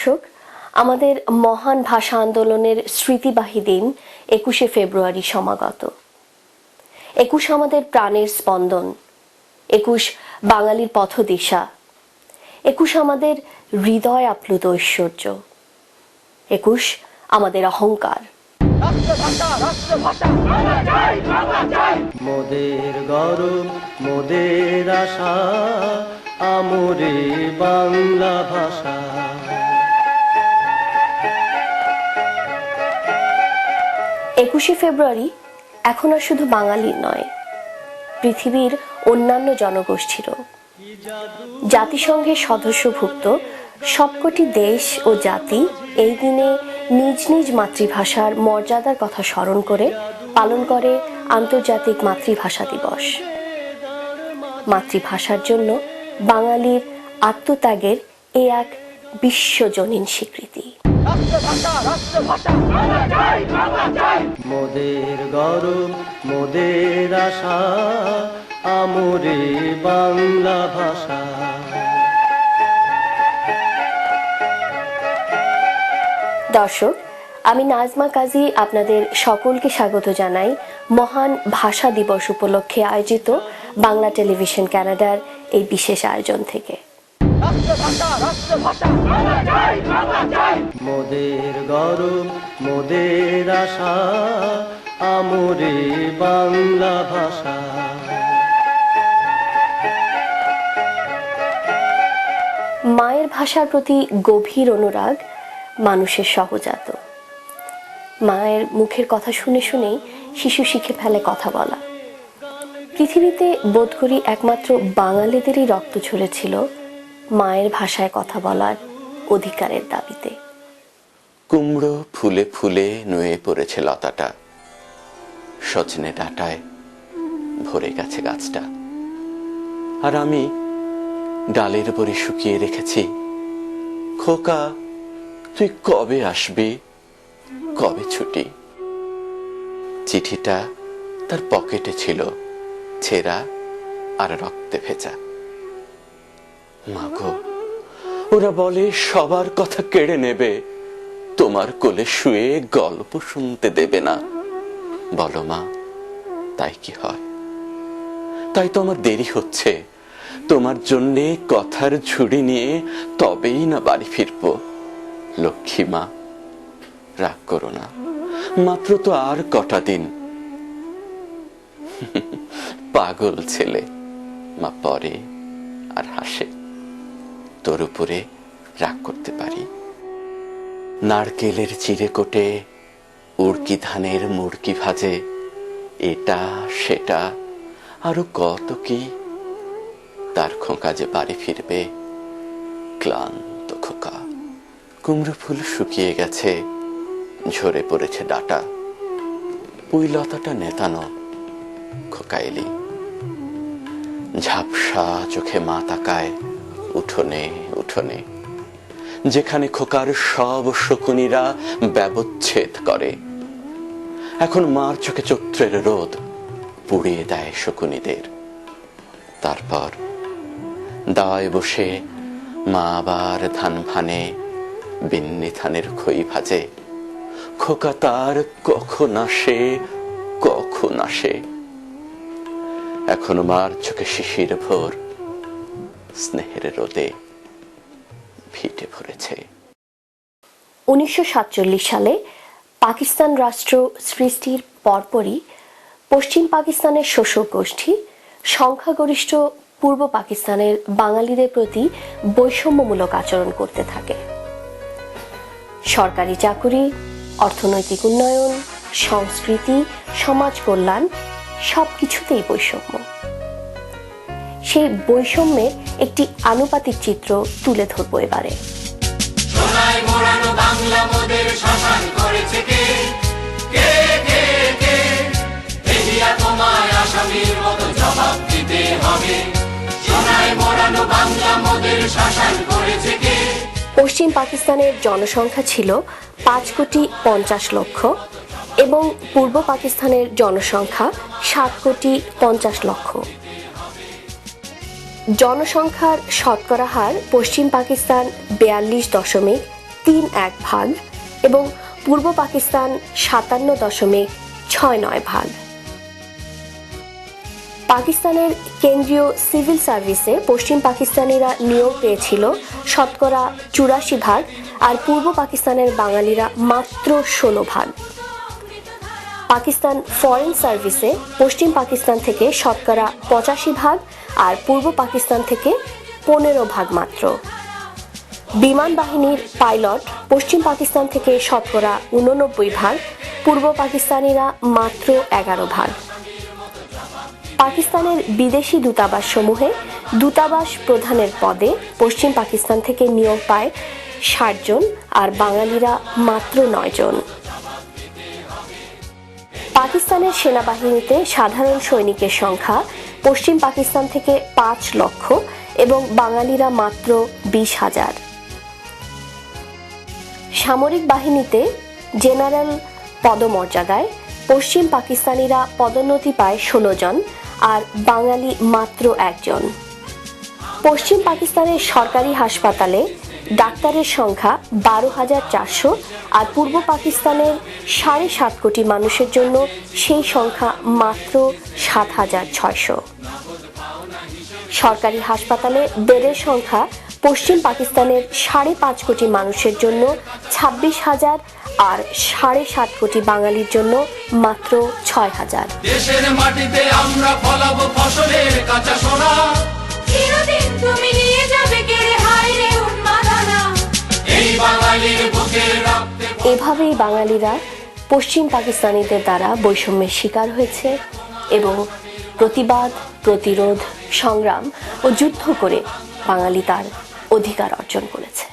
দর্শক, আমাদের মহান ভাষা আন্দোলনের স্মৃতিবাহী দিন ২১শে ফেব্রুয়ারি সমাগত। ২১ আমাদের প্রাণের স্পন্দন, ২১ বাঙালির পথদিশা, ২১ আমাদের হৃদয় আপ্লুত ঐশ্বর্য, ২১ আমাদের অহংকার। মোদের গৌরব, মোদের আশা, আমরে বাংলা ভাষা। ২১শে ফেব্রুয়ারি এখন আর শুধু বাঙালির নয়, পৃথিবীর অন্যান্য জনগোষ্ঠীরও। জাতিসংঘের সদস্যভুক্ত সবকটি দেশ ও জাতি এই দিনে নিজ নিজ মাতৃভাষার মর্যাদার কথা স্মরণ করে পালন করে আন্তর্জাতিক মাতৃভাষা দিবস। মাতৃভাষার জন্য বাঙালির আত্মত্যাগের এ এক বিশ্বজনীন স্বীকৃতি। মোদের গৌরব, মোদের আশা, আমরে বাংলা ভাষা। দর্শক, আমি নাজমা কাজী আপনাদের সকলকে স্বাগত জানাই মহান ভাষা দিবস উপলক্ষে আয়োজিত বাংলা টেলিভিশন কানাডার এই বিশেষ আয়োজন থেকে। মোদের গৌরব, মোদের আশা, আমরে বাংলা ভাষা। মায়ের ভাষার প্রতি গভীর অনুরাগ মানুষের সহজাত। মায়ের মুখের কথা শুনে শুনেই শিশু শিখে ফেলে কথা বলা। পৃথিবীতে বোধ করি একমাত্র বাঙালিদেরই রক্ত ঝরেছিল মায়ের ভাষায় কথা বলার অধিকারের দাবিতে। কুমড়ো ফুলে ফুলে নুয়ে পড়েছে লতাটা, সজনে ডাঁটায় ভরে গেছে গাছটা, আর আমি ডালের উপরে শুকিয়ে রেখেছি, খোকা তুই কবে আসবি, কবে ছুটি। চিঠিটা তার পকেটে ছিল, ছেঁড়া আর রক্তে ভেজা। মাগো, ওরা বলে সবার কথা কেড়ে নেবে, তোমার কোলে শুয়ে গল্প শুনতে দেবে না। বলো মা, তাই কি হয়? তাই তো আমার দেরি হচ্ছে, তোমার জন্যে কথার ঝুড়ি নিয়ে তবেই না বাড়ি ফিরবো। লক্ষ্মী মা, রাগ করো না, মাত্র তো আর কটা দিন। পাগল ছেলে, মা পরে আর হাসে, তোর উপরে রাগ করতে পারি। নারকেলের চিড়ে কোটে উড়কি ধানের মুড়কি ভাজে, এটা সেটা আরো কত কি। তার খোকা যে বাড়ি ফিরবে, ক্লান্ত খোকা। কুমড়ো ফুল শুকিয়ে গেছে, ঝরে পড়েছে ডাটা, পুঁই লতাটা নেতানো। খোকা এলি, ঝাপসা চোখে মা তাকায় উঠোনে উঠোনে, যেখানে খোকার সব শকুনিরা ব্যবচ্ছেদ করে। এখন মার চোখে চৈত্রের রোদ পুড়িয়ে দেয় শকুনিদের। তারপর দায় বসে মা আবার ধান ভানে, বিন্নি ধানের খই ভাজে। খোকা তার কখন আসে, কখন আসে। এখনো মার চোখে শিশির ভোর, স্নেহের রোদে ভিটে ভরেছে। 1947 সালে পাকিস্তান রাষ্ট্র সৃষ্টির পরপরই পশ্চিম পাকিস্তানের শোষক গোষ্ঠী সংখ্যাগরিষ্ঠ পূর্ব পাকিস্তানের বাঙালিদের প্রতি বৈষম্যমূলক আচরণ করতে থাকে। সরকারি চাকুরি, অর্থনৈতিক উন্নয়ন, সংস্কৃতি, সমাজ কল্যাণ সবকিছুতেই বৈষম্য। সেই বৈষম্যের একটি আনুপাতিক চিত্র তুলে ধরবো এবারে। সোনায় মোড়ানো বাংলা মোদের শাসন করেছে কে? কে কে কে? দেখিয়া তোমায় আসামির মতো জবাব দিতে হবে। সোনায় মোড়ানো বাংলা মোদের শাসন করেছে কে? পশ্চিম পাকিস্তানের জনসংখ্যা ছিল 5,50,00,000 এবং পূর্ব পাকিস্তানের জনসংখ্যা 7,50,00,000। জনসংখ্যার শতকরা হার পশ্চিম পাকিস্তান 42.1 3.1 এবং পূর্ব পাকিস্তান 57.69 পাকিস্তানের কেন্দ্রীয় সিভিল সার্ভিসে পশ্চিম পাকিস্তানিরা নিয়োগ পেয়েছিল 84% আর পূর্ব পাকিস্তানের বাঙালিরা মাত্র 16%। পাকিস্তান ফরেন সার্ভিসে পশ্চিম পাকিস্তান থেকে 85% আর পূর্ব পাকিস্তান থেকে 15% মাত্র। বিমান বাহিনীর পাইলট পশ্চিম পাকিস্তান থেকে 89%, পূর্ব পাকিস্তানিরা মাত্র 11%। পাকিস্তানের বিদেশি দূতাবাস সমূহে দূতাবাস প্রধানের পদে পশ্চিম পাকিস্তান থেকে নিয়োগ পায় 60 জন আর বাঙালিরা মাত্র 9 জন। পাকিস্তানের সেনাবাহিনীতে সাধারণ সৈনিকের সংখ্যা পশ্চিম পাকিস্তান থেকে 5 লক্ষ এবং বাঙালিরা মাত্র 20,000। সামরিক বাহিনীতে জেনারেল পদমর্যাদায় পশ্চিম পাকিস্তানিরা পদোন্নতি পায় 16 জন আর বাঙালি মাত্র 1 জন। পশ্চিম পাকিস্তানের সরকারি হাসপাতালে ডাক্তারের সংখ্যা 12,400 আর পূর্ব পাকিস্তানের 7.5 কোটি মানুষের জন্য সেই সংখ্যা মাত্র 7,600। সরকারি হাসপাতালে বেডের সংখ্যা পশ্চিম পাকিস্তানের 5.5 কোটি মানুষের জন্য 26,000 আর 7.5 কোটি বাঙালির জন্য মাত্র 6,000। দেশের মাটিতে আমরা ফলাবো ফসলের কাঁচা সোনা, চিরদিন তুমি নিয়ে যাবে কেড়ে হায় রে উন্মাদনা, এই বাঙালির বুকের রক্তে। এভাবেই বাঙালিরা পশ্চিম পাকিস্তানিদের দ্বারা বৈষম্যের শিকার হয়েছে এবং প্রতিবাদ, প্রতিরোধ, সংগ্রাম ও যুদ্ধ করে বাঙালি তার অধিকার অর্জন করেছে।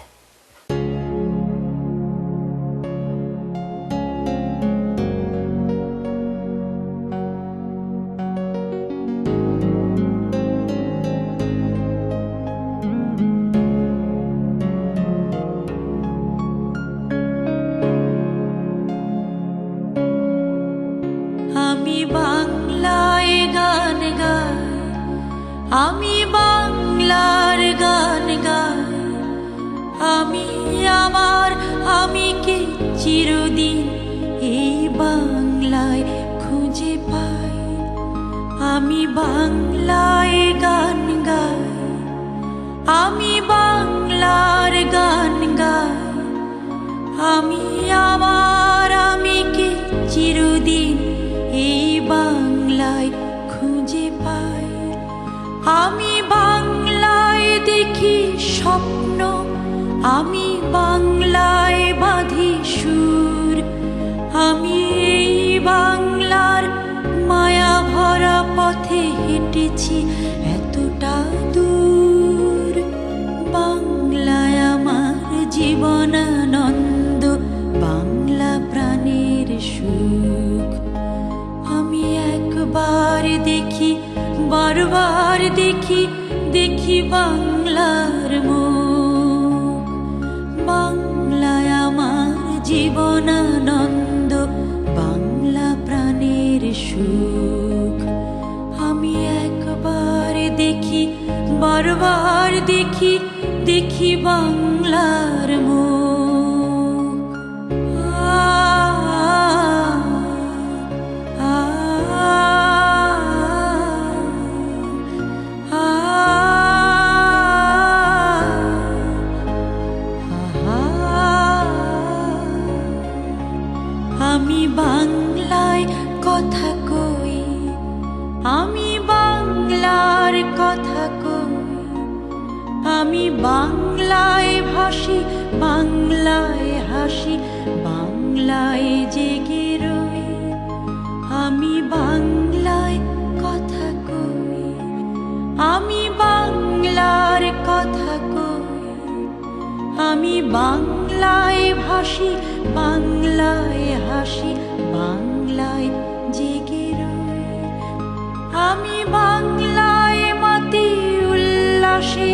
আমি বাংলায় গান গাই, আমি বাংলার গান গাই, আমি আমার আমিকে চিরদিন এই বাংলায় খুঁজে পাই। আমি বাংলায় গান গাই, আমি বাংলার গান গাই, আমি আমার আমিকে চিরদিন এই বাংলায় খুঁজে পাই। আমি বাংলায় দেখি স্বপ্ন, আমি বাংলায় বাঁধি সুর, আমি এই বাংলার মায়া ভরা পথে হেঁটেছি এতটা দূর। বাংলায় আমার জীবনানন্দ, বাংলা প্রাণের সুখ। আমি একবার দেখি, বারবার দেখি, দেখি বাংলার মুখ। বাংলায় আমার জীবনানন্দ, বাংলা প্রাণের সুখ। আমি একবার দেখি, বারবার দেখি, দেখি বাংলার মুখ। আমি বাংলায় কথা কই, আমি বাংলার কথা কই, আমি বাংলায় ভাসি, বাংলায় হাসি, বাংলায় জেগে রই। আমি বাংলায় কথা কই, আমি বাংলার কথা কই, আমি বাংলায় ভাসি, বাংলায় হাসি, বাংলায় জেগে রই। আমি বাংলায় মাতি উল্লাসে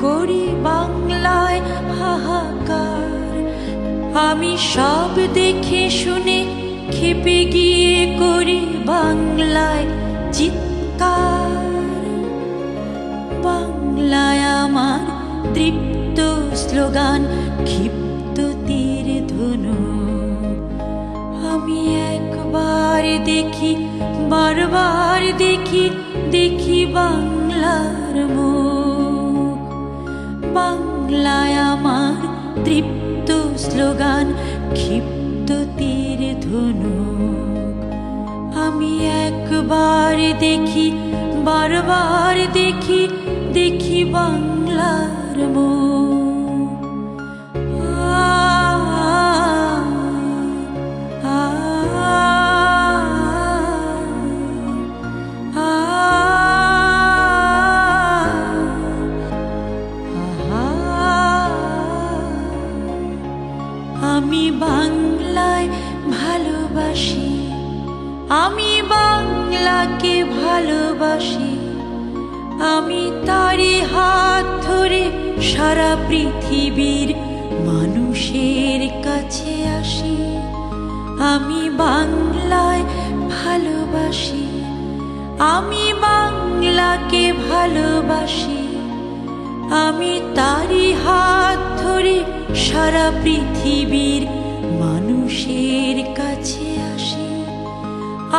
করি, বাংলায় হাহাকার। আমি সব দেখে শুনে খেপে গিয়ে করি বাংলায় চিৎকার। বাংলায় আমার তৃপ্ত স্লোগান, ক্ষিপ্ত তীর ধনুক। আমি একবার দেখি, বারবার দেখি, দেখি বাংলার মুখ। বাংলায় আমার তৃপ্ত স্লোগান, ক্ষিপ্ত তীর ধনুক। আমি একবার দেখি, বারবার দেখি, দেখি বাংলার মুখ। আমি বাংলায় ভালোবাসি, আমি বাংলাকে ভালোবাসি। আমি তারি হাত ধরে সারা পৃথিবীর মানুষের কাছে আসি। আমি বাংলায় ভালোবাসি, আমি বাংলাকে ভালোবাসি। আমি তারি হাত ধরে সারা পৃথিবীর মানুষের কাছে আসি।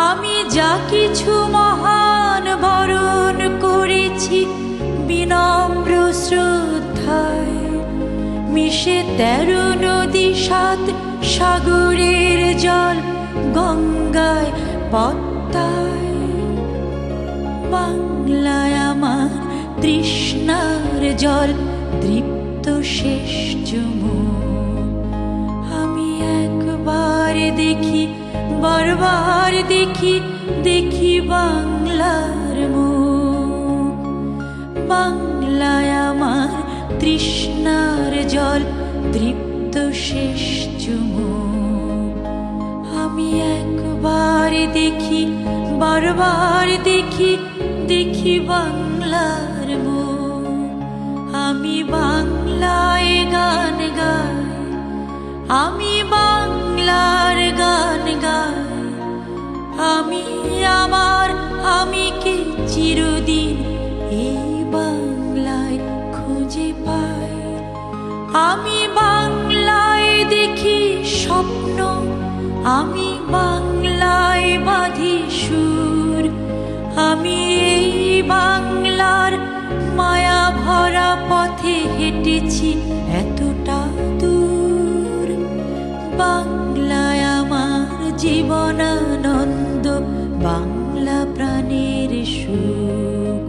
আমি যা কিছু মহান বরণ করেছি বিনম্র শ্রদ্ধায়, মিশে 13 নদী 7 সাগরের জল গঙ্গায় পদ্মায়। বাংলায় আমার তৃষ্ণার জল তৃপ্ত শেষ চুমুক। আমি একবার দেখি, বারবার দেখি, দেখি বাংলার মুখ। বাংলায় আমার তৃষ্ণার জল তৃপ্ত শেষ চুমুক। আমি একবার দেখি, বারবার দেখি, দেখি বাংলার মুখ। আমি বাংলায় গান গাই, আমি বাংলার গান গাই। আমি আমার আমিকে চিরদিন এই বাংলায় খুঁজে পাই। আমি বাংলায় দেখি স্বপ্ন, আমি বাংলায় বাঁধি সুর। আমি এই বাংলার মায়া ভরা পথে হেঁটেছি এতটা দূর। বাংলায় আমার জীবনানন্দ, বাংলা প্রাণের সুখ।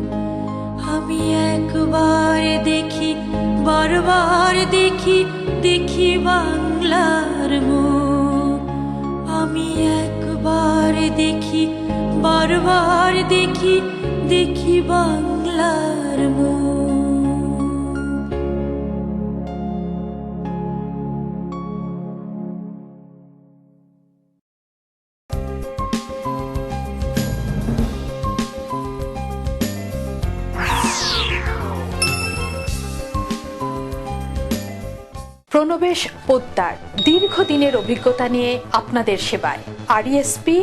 আমি একবার দেখি, বারবার দেখি, দেখি বাংলার মুখ। আমি একবার দেখি, বারবার দেখি, দেখি বাংলার মুখ। প্রণবেশ পোদ্দার দীর্ঘদিনের অভিজ্ঞতা নিয়ে আপনাদের সেবায়। আরইএসপি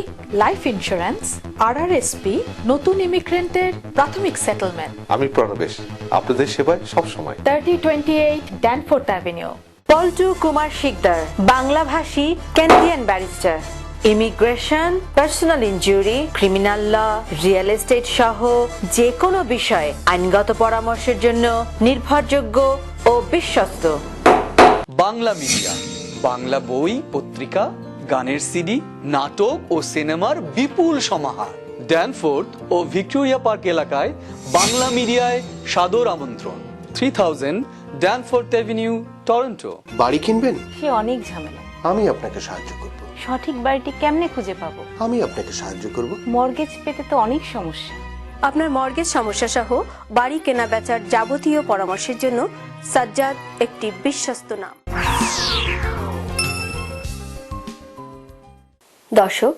লাইফ ইন্স্যুরেন্স, আরআরএসপি নতুন ইমিগ্রেন্টের প্রাথমিক সেটেলমেন্ট। আমি প্রণবেশ, আপনাদের সেবায় সবসময়। 3028 ড্যানফোর্থ অ্যাভিনিউ। পল্টু কুমার শিকদার, বাংলাভাষী Canadian barrister. Immigration, personal injury, criminal law, real estate সহ যে কোনো বিষয়ে আইনগত পরামর্শের জন্য নির্ভরযোগ্য ও বিশ্বস্ত। বাংলা মিডিয়া, বাংলা বই, পত্রিকা, গানের সিডি, নাটক ও সিনেমার বিপুল সমাহার। ড্যানফোর্থ ও ভিক্টোরিয়া পার্ক এলাকায় বাংলা মিডিয়ায় সাদর আমন্ত্রণ। 3000 ড্যানফোর্থ অ্যাভিনিউ, টরন্টো। বাড়ি কিনবেন? সে অনেক ঝামেলা। আমি আপনাকে সাহায্য করব। সঠিক বাড়িটি কেমনে খুঁজে পাবো? আমি আপনাকে সাহায্য করব। মর্গেজ পেতে তো অনেক সমস্যা। আপনার মর্গেজ সমস্যা সহ বাড়ি কেনা বেচার যাবতীয় পরামর্শের জন্য সাজ্জাদ একটি বিশ্বস্ত নাম। দর্শক,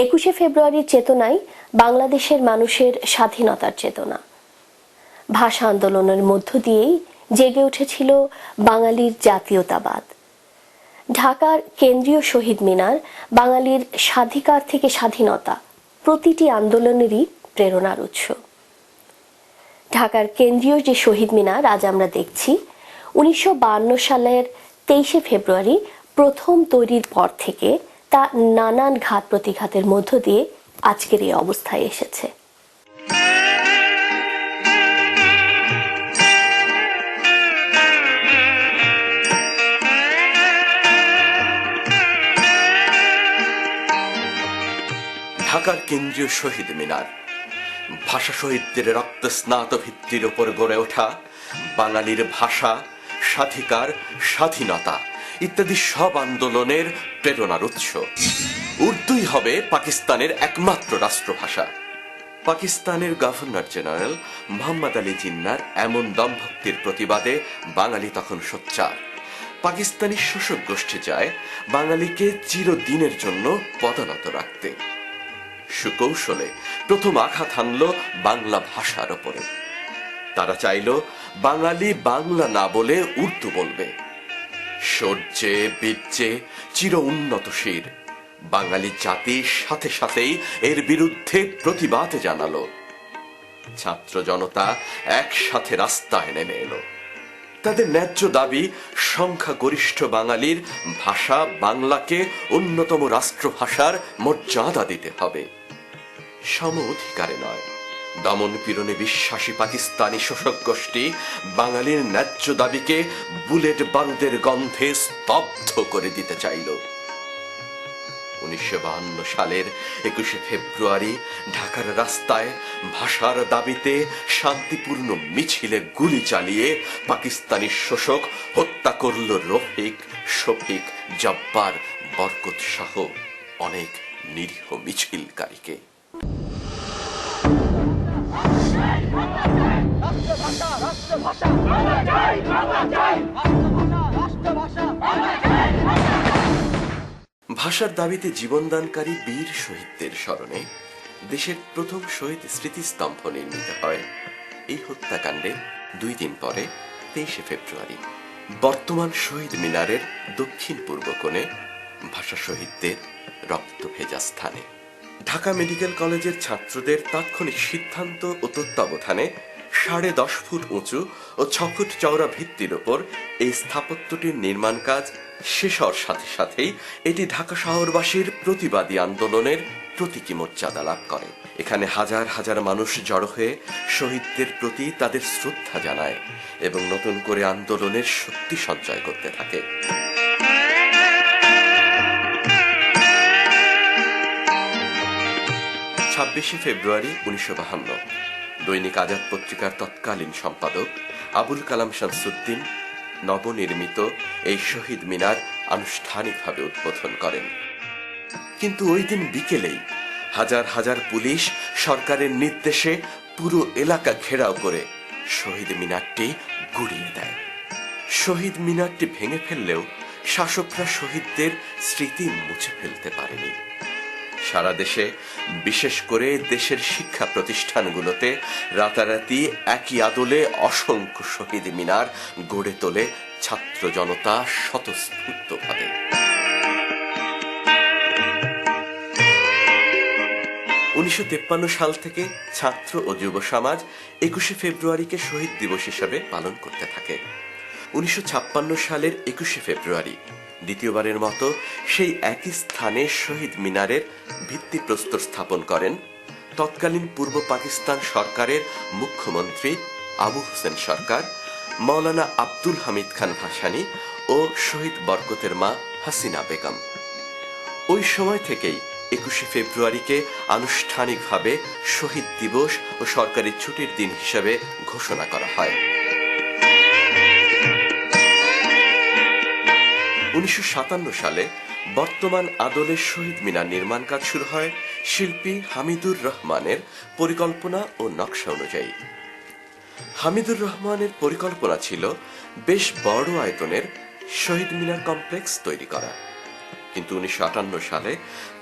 21শে ফেব্রুয়ারির চেতনায় বাংলাদেশের মানুষের স্বাধীনতার চেতনা। ভাষা আন্দোলনের মধ্য দিয়েই জেগে উঠেছিল বাঙালির জাতীয়তাবাদ। ঢাকার কেন্দ্রীয় শহীদ মিনার বাঙালির স্বাধিকার থেকে স্বাধীনতা প্রতিটি আন্দোলনেরই প্রেরণার উৎস। ঢাকার কেন্দ্রীয় যে শহীদ মিনার আজ আমরা দেখছি, 1952 সালের 23শে ফেব্রুয়ারি প্রথম তৈরির পর থেকে তা নানান ঘাত প্রতিঘাতের মধ্য দিয়ে আজকের এই অবস্থায় এসেছে। ঢাকার কেন্দ্রীয় শহীদ মিনার ভাষা শহীদদের রক্তস্নাত ভিত্তির উপর গড়ে ওঠা বাঙালির ভাষা, স্বাধিকার, স্বাধীনতা ইত্যাদি সব আন্দোলনের প্রেরণার উৎস। উর্দুই হবে পাকিস্তানের একমাত্র রাষ্ট্রভাষা। পাকিস্তানের গভর্নর জেনারেল মোহাম্মদ আলী জিন্নার এমন দমভক্তির প্রতিবাদে বাঙালি তখন সোচ্চার। পাকিস্তানি শোষক গোষ্ঠী চায় বাঙালিকে চিরদিনের জন্য পদানত রাখতে। সুকৌশলে প্রথম আঘাত হানল বাংলা ভাষার ওপরে। তারা চাইল বাঙালি বাংলা না বলে উর্দু বলবে। শৌর্যে বীর্যে চির উন্নতশীল বাঙালি জাতির সাথে সাথেই এর বিরুদ্ধে প্রতিবাদ জানালো। ছাত্র জনতা একসাথে রাস্তায় নেমে এলো। তাদের ন্যায্য দাবি সংখ্যাগরিষ্ঠ বাঙালির ভাষা বাংলাকে অন্যতম রাষ্ট্রভাষার মর্যাদা দিতে হবে, সম অধিকারে নয়। দমন পীড়নে বিশ্বাসী পাকিস্তানি শোষক গোষ্ঠী বাঙালির ন্যায্য দাবিকে বুলেট বারুদের গন্ধে স্তব্ধ করে দিতে চাইল। 1952 সালের 21শে ফেব্রুয়ারি ঢাকার রাস্তায় ভাষার দাবিতে শান্তিপূর্ণ মিছিলে গুলি চালিয়ে পাকিস্তানি শোষক হত্যা করল রফিক, শফিক, জব্বার, বরকত সহ অনেক নিরীহ মিছিলকারীকে। ভাষার দাবিতে জীবনদানকারী বীর শহীদদের স্মরণে দেশের প্রথম শহীদ স্মৃতিস্তম্ভ নির্মিত হয়। এই হত্যাকাণ্ডের 2 দিন পরে 23শে ফেব্রুয়ারি বর্তমান শহীদ মিনারের দক্ষিণ পূর্ব কোণে ভাষা শহীদদের রক্ত ভেজা স্থানে ঢাকা মেডিকেল কলেজের ছাত্রদের তাৎক্ষণিক সিদ্ধান্ত ও তত্ত্বাবধানে 10.5 ফুট উঁচু ও 6 ফুট চওড়া ভিত্তির ওপর এই স্থাপত্যটির নির্মাণ কাজ শেষ হওয়ার সাথে সাথেই এটি ঢাকা শহরবাসীর প্রতিবাদী আন্দোলনের প্রতীকী মর্যাদা লাভ করে। এখানে হাজার হাজার মানুষ জড়ো হয়ে শহীদদের প্রতি তাদের শ্রদ্ধা জানায় এবং নতুন করে আন্দোলনের শক্তি সঞ্চয় করতে থাকে। 26শে ফেব্রুয়ারি 1952 দৈনিক আজাদ পত্রিকার তৎকালীন সম্পাদক আবুল কালাম শামসুদ্দিন নবনির্মিত এই শহীদ মিনার আনুষ্ঠানিকভাবে উদ্বোধন করেন। কিন্তু ওই দিন বিকেলেই হাজার হাজার পুলিশ সরকারের নির্দেশে পুরো এলাকা ঘেরাও করে শহীদ মিনারটি গুড়িয়ে দেয়। শহীদ মিনারটি ভেঙে ফেললেও শাসকরা শহীদদের স্মৃতি মুছে ফেলতে পারেনি। সারা দেশে, বিশেষ করে দেশের শিক্ষা প্রতিষ্ঠানগুলোতে রাতারাতি একই আদলে অসংখ্য শহীদ মিনার গড়ে তোলে ছাত্র জনতা স্বতঃস্ফূর্তভাবে। 1953 সাল থেকে ছাত্র ও যুব সমাজ 21শে ফেব্রুয়ারিকে শহীদ দিবস হিসাবে পালন করতে থাকে। 1956 সালের 21শে ফেব্রুয়ারি দ্বিতীয়বারের মতো সেই একই স্থানে শহীদ মিনারের ভিত্তিপ্রস্তর স্থাপন করেন তৎকালীন পূর্ব পাকিস্তান সরকারের মুখ্যমন্ত্রী আবু হোসেন সরকার, মাওলানা আব্দুল হামিদ খান ভাসানী ও শহীদ বরকতের মা হাসিনা বেগম। ওই সময় থেকেই 21শে ফেব্রুয়ারিকে আনুষ্ঠানিকভাবে শহীদ দিবস ও সরকারি ছুটির দিন হিসেবে ঘোষণা করা হয়। 1957 সালে বর্তমান আদলের শহীদ মিনার নির্মাণ কাজ শুরু হয় শিল্পী হামিদুর রহমানের পরিকল্পনা ও নকশা অনুযায়ী। হামিদুর রহমানের পরিকল্পনা ছিল বেশ বড় আয়তনের শহীদ মিনার কমপ্লেক্স তৈরি করা, কিন্তু 1958 সালে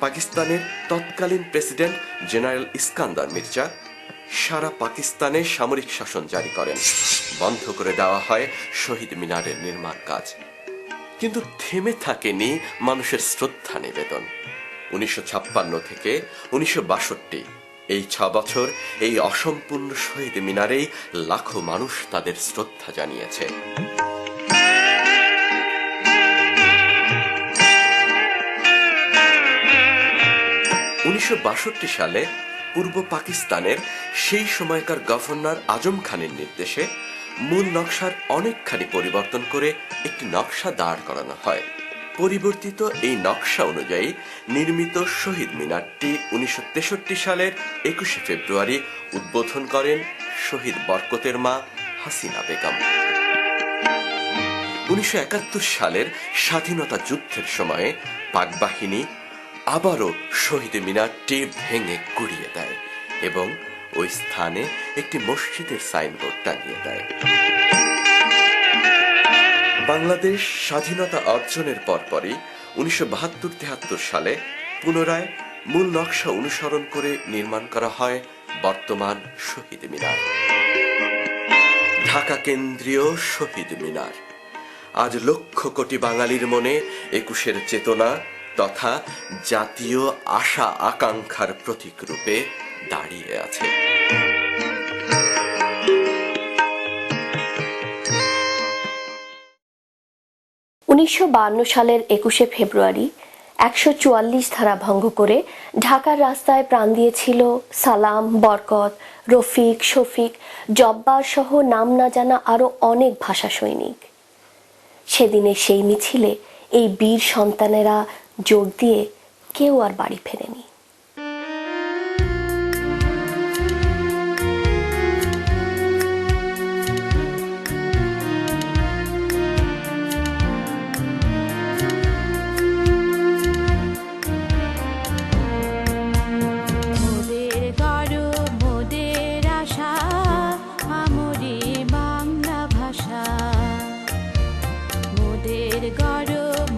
পাকিস্তানের তৎকালীন প্রেসিডেন্ট জেনারেল ইস্কান্দার মির্জা সারা পাকিস্তানে সামরিক শাসন জারি করেন। বন্ধ করে দেওয়া হয় শহীদ মিনারের নির্মাণ কাজ। কিন্তু থেমে থাকেনি মানুষের শ্রদ্ধা নিবেদন। 1956 থেকে 1962 এই 6 বছর এই অসম্পূর্ণ শহীদ মিনারেই লাখো মানুষ তাদের শ্রদ্ধা জানিয়েছে। 1962 সালে পূর্ব পাকিস্তানের সেই সময়কার গভর্নর আজম খানের নির্দেশে মূল নকশার অনেকখানি পরিবর্তন করে একটি নকশা দাঁড় করানো হয়। পরিবর্তিত এই নকশা অনুযায়ী নির্মিত শহীদ মিনারটি 1963 সালের 21 ফেব্রুয়ারি উদ্বোধন করেন শহীদ বরকতের মা হাসিনা বেগম। 1971 সালের স্বাধীনতা যুদ্ধের সময়ে পাক বাহিনী আবারও শহীদ মিনারটি ভেঙে গুড়িয়ে দেয় এবং ওই স্থানে একটি মসজিদের সাইনবোর্ড টাঙিয়ে দেয়। বাংলাদেশ স্বাধীনতা অর্জনের পরপরই 1972-73 সালে পুনরায় মূল নকশা অনুসরণ করে নির্মাণ করা হয় বর্তমান শহীদ মিনার। ঢাকা কেন্দ্রীয় শহীদ মিনার আজ লক্ষ কোটি বাঙালির মনে 21-এর চেতনা তথা জাতীয় আশা আকাঙ্ক্ষার প্রতীক রূপে দাঁড়িয়ে আছে। 1952 সালের 21 ফেব্রুয়ারি 144 ধারা ভঙ্গ করে ঢাকার রাস্তায় প্রাণ দিয়েছিল সালাম, বরকত, রফিক, শফিক, জব্বার সহ নাম না জানা আরো অনেক ভাষা সৈনিক। সেদিনে সেই মিছিলে এই বীর সন্তানেরা যোগ দিয়ে কেউ আর বাড়ি ফেরেনি।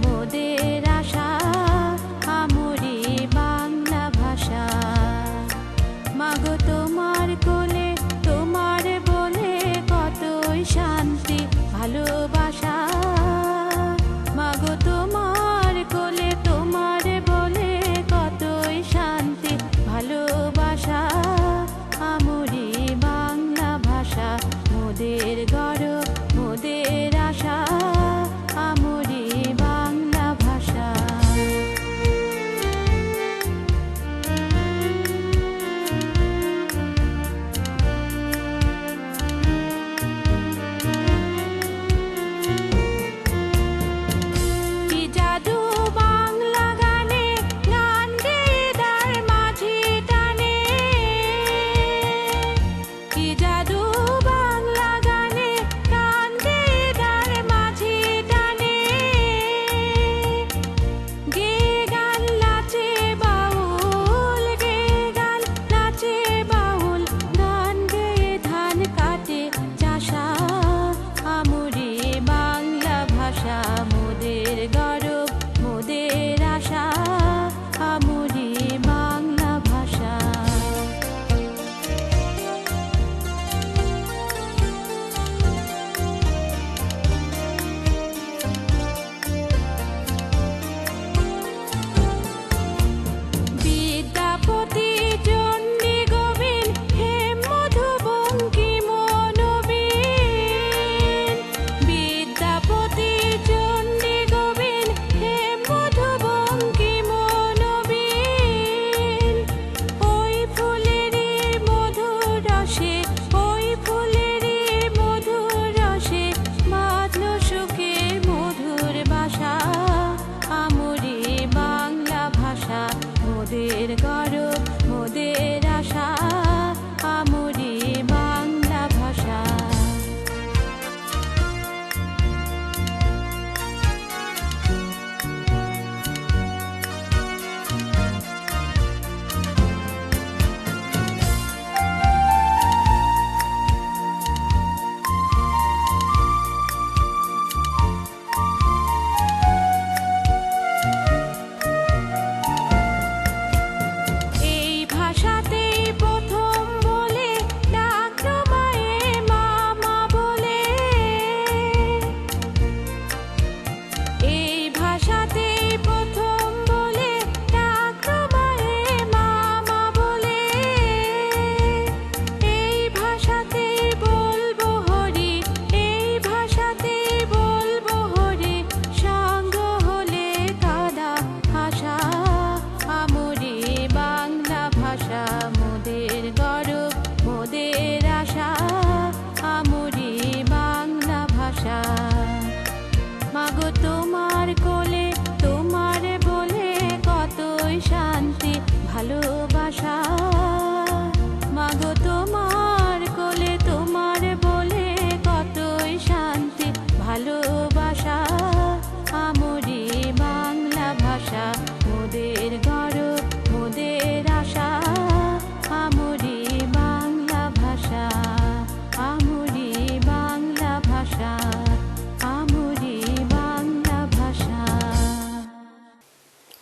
মোদের আশা আমরে বাংলা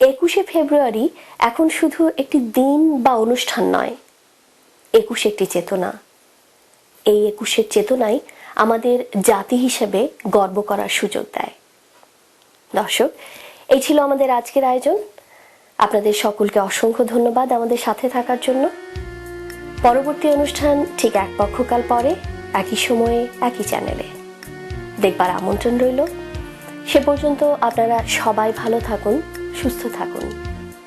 21শে ফেব্রুয়ারি এখন শুধু একটি দিন বা অনুষ্ঠান নয়, 21 একটি চেতনা। এই 21-এর চেতনাই আমাদের জাতি হিসেবে গর্ব করার সুযোগ দেয়। দর্শক, এই ছিল আমাদের আজকের আয়োজন। আপনাদের সকলকে অসংখ্য ধন্যবাদ আমাদের সাথে থাকার জন্য। পরবর্তী অনুষ্ঠান ঠিক এক পক্ষকাল পরে, একই সময়ে, একই চ্যানেলে দেখবার আমন্ত্রণ রইল। সে পর্যন্ত আপনারা সবাই ভালো থাকুন, সুস্থ থাকুন,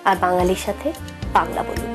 আর বাঙালির সাথে বাংলা বলুন।